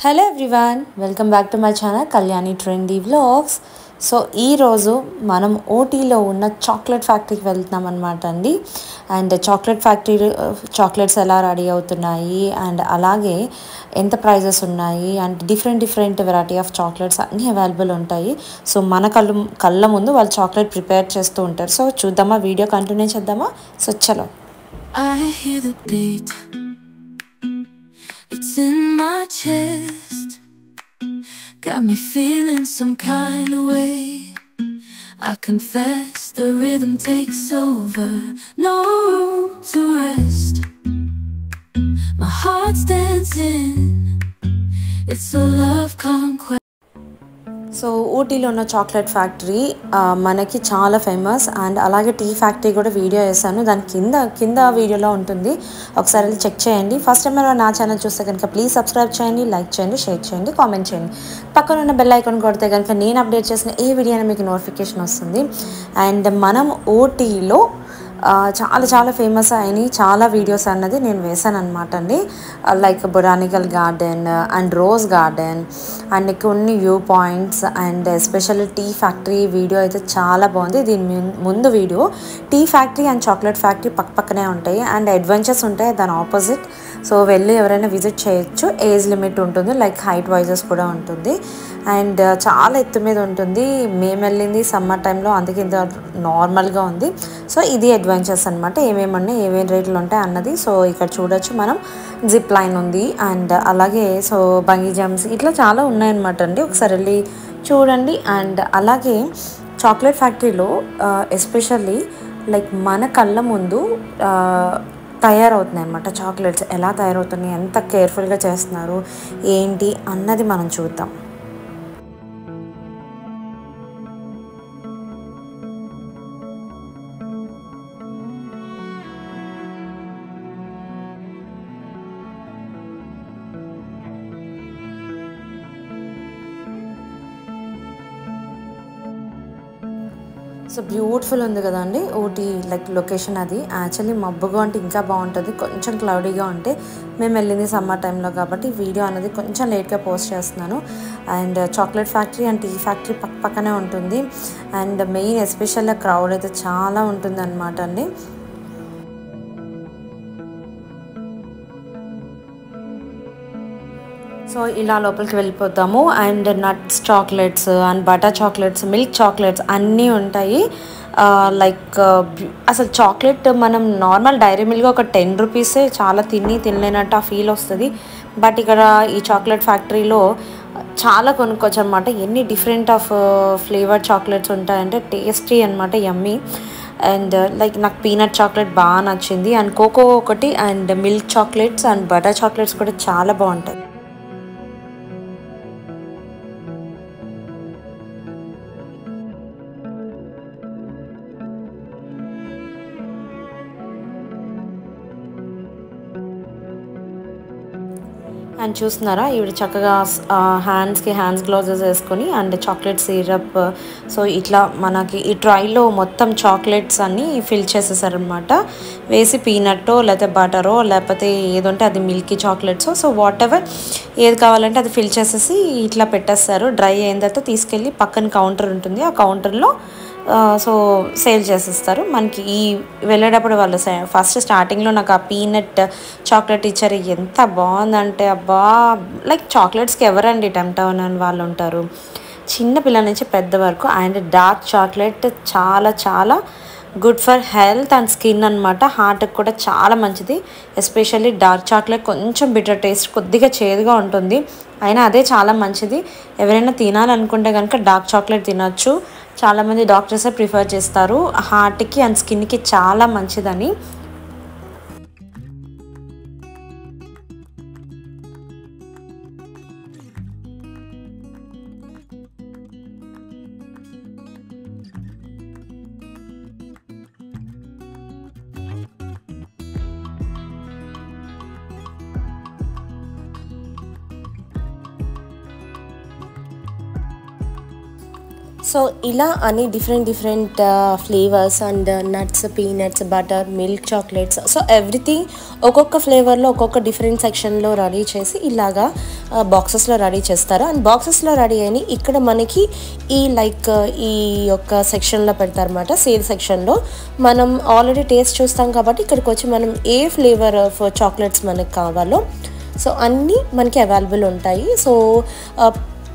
Hello everyone, welcome back to my channel Kalyani trendy vlogs. So ఈరోజు మనం ఓటీలో ఉన్న chocolate ఫ్యాక్టరీకి వెళ్తున్నాం అనమాట అండి. అండ్ చాక్లెట్ ఫ్యాక్టరీ చాక్లెట్స్ ఎలా రెడీ అవుతున్నాయి అండ్ అలాగే ఎంత ప్రైజెస్ ఉన్నాయి and different variety of chocolates అన్నీ అవైలబుల్ ఉంటాయి. సో మన కళ్ళ ముందు వాళ్ళు చాక్లెట్ ప్రిపేర్ చేస్తూ ఉంటారు. సో చూద్దామా, వీడియో కంటిన్యూ చేద్దామా? సో చలో. I hear the beat, it's in my chest, got me feeling some kind of way. I confess the rhythm takes over, no room to rest. My heart's dancing, it's a love conquest. So ఊటీలో ఉన్న chocolate factory మనకి చాలా famous. And అలాగే tea factory కూడా video వేసాను, దాని కింద వీడియోలో ఉంటుంది, ఒకసారి వెళ్ళి చెక్ చేయండి. ఫస్ట్ టైం మీరు నా ఛానల్ చూస్తే కనుక ప్లీజ్ సబ్స్క్రైబ్ చేయండి, లైక్ చేయండి, షేర్ చేయండి, కామెంట్ చేయండి. పక్కన ఉన్న బెల్ ఐకాన్ కొడితే కనుక నేను అప్డేట్ చేసిన ఏ వీడియో అయినా మీకు నోటిఫికేషన్ వస్తుంది. అండ్ మనం ఊటీలో చాలా ఫేమస్ అయినాయి చాలా వీడియోస్ అన్నది నేను వేసాను అనమాట అండి. Like botanical garden and rose garden and కొన్ని view points and especially tea factory video అయితే చాలా బాగుంది. దీని ముందు video tea factory and chocolate factory పక్కనే ఉంటాయి అండ్ అడ్వెంచర్స్ ఉంటాయి దాని ఆపోజిట్. సో వెళ్ళి ఎవరైనా విజిట్ చేయొచ్చు. ఏజ్ లిమిట్ ఉంటుంది, లైక్ హైట్ వైజెస్ కూడా ఉంటుంది అండ్ చాలా ఎత్తు మీద ఉంటుంది. మేము వెళ్ళింది సమ్మర్ టైంలో, అందుకే ఇంత నార్మల్గా ఉంది. సో ఇది అడ్వెంచర్స్ అనమాట, ఏమేమి రేట్లు ఉంటాయి అన్నది. సో ఇక్కడ చూడొచ్చు మనం, జిప్ లైన్ ఉంది అండ్ అలాగే సో బంగీ జంప్స్ ఇట్లా చాలా ఉన్నాయన్నమాట అండి, ఒకసారి వెళ్ళి చూడండి. అండ్ అలాగే చాక్లెట్ ఫ్యాక్టరీలో ఎస్పెషల్లీ లైక్ మన కళ్ళ ముందు తయారవుతున్నాయి అన్నమాట చాక్లెట్స్. ఎలా తయారవుతున్నాయి, ఎంత కేర్ఫుల్గా చేస్తున్నారు ఏంటి అన్నది మనం చూద్దాం. సో బ్యూటిఫుల్ ఉంది కదండి ఊటీ, లైక్ లొకేషన్ అది. యాక్చువల్లీ మబ్బుగా ఉంటే ఇంకా బాగుంటుంది, కొంచెం క్లౌడీగా ఉంటే. మేము వెళ్ళింది సమ్మర్ టైంలో కాబట్టి వీడియో అనేది కొంచెం లేట్గా పోస్ట్ చేస్తున్నాను. And chocolate factory and tea factory పక్కనే ఉంటుంది. అండ్ మెయిన్ ఎస్పెషల్గా క్రౌడ్ అయితే చాలా ఉంటుంది అనమాట అండి. సో ఇలా లోపలికి వెళ్ళిపోతాము. And nuts chocolates and butter chocolates, milk chocolates అన్నీ ఉంటాయి. లైక్ అసలు చాక్లెట్ మనం నార్మల్ డైరీ మిల్క్గా ఒక 10 రూపీసే చాలా తినలేనట్టు ఆ ఫీల్ వస్తుంది. బట్ ఇక్కడ ఈ చాక్లెట్ ఫ్యాక్టరీలో చాలా కొనుక్కోవచ్చు అనమాట. ఎన్ని డిఫరెంట్ ఆఫ్ ఫ్లేవర్డ్ చాక్లెట్స్ ఉంటాయంటే టేస్టీ అనమాట, యమ్మీ. అండ్ లైక్ నాకు పీనట్ చాక్లెట్ బాగా నచ్చింది అండ్ కోకో ఒకటి and milk chocolates and butter chocolates కూడా చాలా బాగుంటాయి. అండ్ చూస్తున్నారా, ఈవిడ చక్కగా హ్యాండ్స్ గ్లౌజెస్ వేసుకొని అండ్ చాక్లెట్ సిరప్. సో ఇట్లా మనకి ఈ ట్రైలో మొత్తం చాక్లెట్స్ అన్నీ ఫిల్ చేసేసారనమాట. వేసి పీనట్టో లేకపోతే బటరో లేకపోతే ఏదంటే అది Milky chocolates, so what ever ఏది కావాలంటే అది ఫిల్ చేసేసి ఇట్లా పెట్టేస్తారు. డ్రై అయిన తర్వాత తీసుకెళ్ళి పక్కన కౌంటర్ ఉంటుంది, ఆ కౌంటర్లో సో సేల్ చేసేస్తారు. మనకి ఈ వెళ్ళేటప్పుడు వాళ్ళు ఫస్ట్ స్టార్టింగ్లో నాకు ఆ పీనట్ చాక్లెట్ ఇచ్చారు, ఎంత బాగుందంటే అబ్బా. లైక్ చాక్లెట్స్కి ఎవరండి టెంప్ట్ అవ్వని వాళ్ళు ఉంటారు, చిన్న పిల్లల నుంచి పెద్ద వరకు. అండ్ డార్క్ చాక్లెట్ చాలా good for health and skin అనమాట, హార్ట్కి కూడా చాలా మంచిది. ఎస్పెషల్లీ డార్క్ చాక్లెట్ కొంచెం బిటర్ టేస్ట్, కొద్దిగా చేదుగా ఉంటుంది, అయినా అదే చాలా మంచిది. ఎవరైనా తినాలనుకుంటే కనుక డార్క్ చాక్లెట్ తినొచ్చు. చాలామంది డాక్టర్సే ప్రిఫర్ చేస్తారు, హార్ట్కి అండ్ స్కిన్కి చాలా మంచిదని. సో ఇలా అని different flavours and nuts, peanuts, butter, milk chocolates, so everything ఒక్కొక్క ఫ్లేవర్లో ఒక్కొక్క డిఫరెంట్ సెక్షన్లో రెడీ చేసి ఇలాగా బాక్సెస్లో రెడీ చేస్తారు. అండ్ బాక్సెస్లో రెడీ అయిన ఇక్కడ మనకి ఈ యొక్క సెక్షన్లో పెడతారన్నమాట. సేల్ సెక్షన్లో మనం ఆల్రెడీ టేస్ట్ చూస్తాం కాబట్టి ఇక్కడికి వచ్చి మనం ఏ ఫ్లేవర్ ఆఫ్ చాక్లెట్స్ మనకు కావాలో సో అన్నీ మనకి అవైలబుల్ ఉంటాయి. సో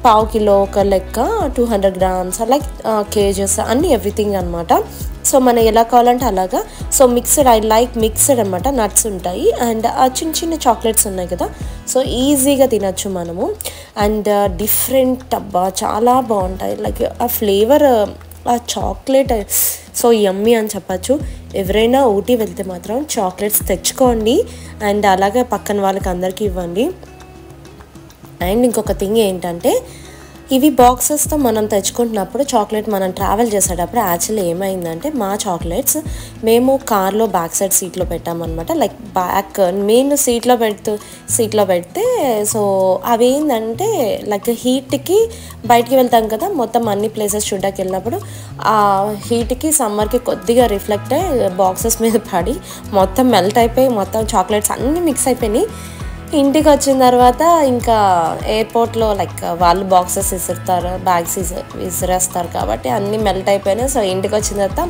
పావు కిలో ఒక లెక్క, 200 grams లైక్ కేజెస్ అన్నీ ఎవ్రీథింగ్ అనమాట. సో మనం ఎలా కావాలంటే అలాగా. So mixed, I like mixed అనమాట. నట్స్ ఉంటాయి అండ్ చిన్న చాక్లెట్స్ ఉన్నాయి కదా, సో ఈజీగా తినచ్చు మనము. అండ్ డిఫరెంట్ అబ్బా చాలా బాగుంటాయి. లైక్ ఆ ఫ్లేవర్, ఆ చాక్లెట్ సో యమ్మీ అని చెప్పచ్చు. ఎవరైనా ఊటీ వెళ్తే మాత్రం చాక్లెట్స్ తెచ్చుకోండి అండ్ అలాగే పక్కన వాళ్ళకి అందరికీ ఇవ్వండి. అండ్ ఇంకొక థింగ్ ఏంటంటే ఇవి బాక్సెస్తో మనం తెచ్చుకుంటున్నప్పుడు చాక్లెట్ మనం ట్రావెల్ చేసేటప్పుడు యాక్చువల్లీ ఏమైందంటే మా చాక్లెట్స్ మేము కార్లో బ్యాక్ సైడ్ సీట్లో పెట్టామన్నమాట. లైక్ బ్యాక్ మెయిన్ సీట్లో పెడితే సో అవి ఏంటంటే లైక్ హీట్కి బయటికి వెళ్తాం కదా, మొత్తం అన్ని ప్లేసెస్ చూడడానికి వెళ్ళినప్పుడు ఆ హీట్కి సమ్మర్కి కొద్దిగా రిఫ్లెక్ట్ అయ్యి బాక్సెస్ మీద పడి మొత్తం మెల్ట్ అయిపోయి మొత్తం చాక్లెట్స్ అన్నీ మిక్స్ అయిపోయినాయి. ఇంటికి వచ్చిన తర్వాత ఇంకా ఎయిర్పోర్ట్లో లైక్ వాళ్ళు బాక్సెస్ విసురుతారు, బ్యాగ్స్ విసిరేస్తారు కాబట్టి అన్నీ మెల్ట్ అయిపోయినాయి. సో ఇంటికి వచ్చిన తర్వాత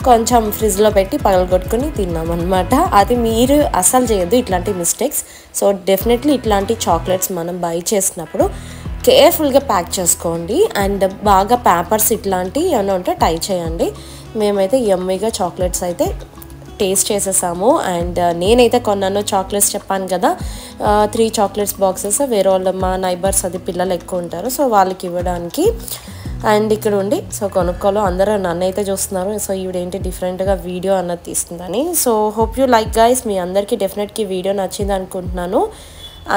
కొంచెం ఫ్రిడ్జ్లో పెట్టి పగలగొట్టుకుని తిన్నామన్నమాట. అది మీరు అస్సలు చేయొద్దు ఇట్లాంటి మిస్టేక్స్. సో డెఫినెట్లీ ఇట్లాంటి చాక్లెట్స్ మనం బై చేసినప్పుడు కేర్ఫుల్గా ప్యాక్ చేసుకోండి అండ్ బాగా పేపర్స్ ఇట్లాంటివి ఏమైనా ఉంటే టై చేయండి. మేమైతే యమ్మీగా చాక్లెట్స్ అయితే టేస్ట్ చేసేసాము. అండ్ నేనైతే కొన్నాను చాక్లెట్స్, చెప్పాను కదా 3 చాక్లెట్స్ బాక్సెస్. వేరే వాళ్ళు మా నైబర్స్ అది పిల్లలు ఎక్కువ ఉంటారు సో వాళ్ళకి ఇవ్వడానికి. అండ్ ఇక్కడ ఉండి సో కొనుక్కోలో అందరూ నన్ను అయితే చూస్తున్నారు. సో ఈవిడేంటి డిఫరెంట్గా వీడియో అన్నది తీస్తుందని. So hope you like guys. మీ అందరికీ డెఫినెట్గా వీడియో నచ్చింది అనుకుంటున్నాను.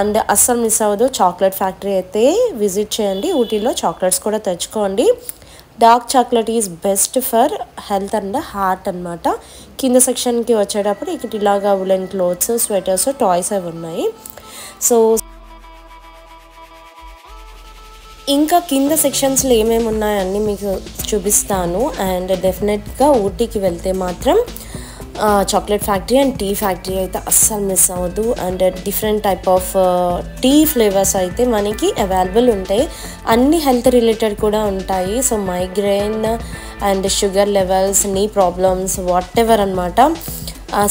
అండ్ అస్సలు మిస్ అవ్వదు, చాక్లెట్ ఫ్యాక్టరీ అయితే విజిట్ చేయండి. ఊటీలో చాక్లెట్స్ కూడా తెచ్చుకోండి. Dark chocolate is best for health and heart అనమాట. కింద సెక్షన్కి వచ్చేటప్పుడు ఇక్కడ ఇలాగా ఉలెన్ క్లోత్స్, స్వెటర్స్, టాయ్స్ అవి ఉన్నాయి. సో ఇంకా కింద సెక్షన్స్లో ఏమేమి ఉన్నాయన్నీ మీకు చూపిస్తాను. అండ్ డెఫినెట్గా ఊటీకి వెళ్తే మాత్రం chocolate factory and tea factory అయితే అస్సలు మిస్ అవ్వదు. And different type of tea flavours అయితే మనకి అవైలబుల్ ఉంటాయి. అన్ని హెల్త్ రిలేటెడ్ కూడా ఉంటాయి. So migraine and sugar levels, knee problems, whatever అనమాట,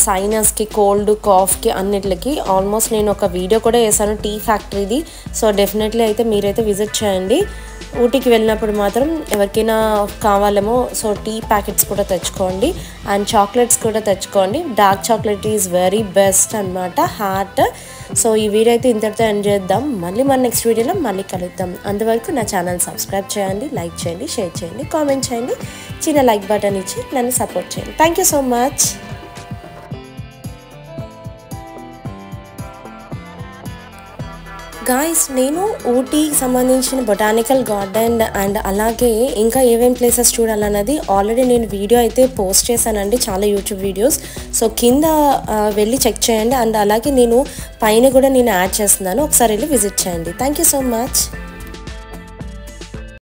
సైనస్కి, కోల్డ్, కాఫ్కి అన్నిటికి ఆల్మోస్ట్ నేను ఒక వీడియో కూడా వేసాను టీ ఫ్యాక్టరీది. సో డెఫినెట్లీ అయితే మీరైతే విజిట్ చేయండి. ఊటీకి వెళ్ళినప్పుడు మాత్రం ఎవరికైనా కావాలేమో సో టీ ప్యాకెట్స్ కూడా తెచ్చుకోండి అండ్ చాక్లెట్స్ కూడా తెచ్చుకోండి. Dark chocolate is very best అనమాట హార్ట్. సో ఈ వీడియో అయితే ఇంతటితో ఎండ్ చేద్దాం. మళ్ళీ మన నెక్స్ట్ వీడియోలో మళ్ళీ కలుద్దాం. అంతవరకు నా ఛానల్ సబ్స్క్రైబ్ చేయండి, లైక్ చేయండి, షేర్ చేయండి, కామెంట్ చేయండి, చిన్న లైక్ బటన్ ఇచ్చి నన్ను సపోర్ట్ చేయండి. Thank you so much. Guys, నేను ఊటీకి సంబంధించిన బొటానికల్ గార్డెన్ అండ్ అలాగే ఇంకా ఏమేం ప్లేసెస్ చూడాలన్నది ఆల్రెడీ నేను వీడియో అయితే పోస్ట్ చేశానండి, చాలా యూట్యూబ్ వీడియోస్. సో కింద వెళ్ళి చెక్ చేయండి. అండ్ అలాగే నేను పైన కూడా నేను యాడ్ చేస్తున్నాను, ఒకసారి వెళ్ళి విజిట్ చేయండి. Thank you so much.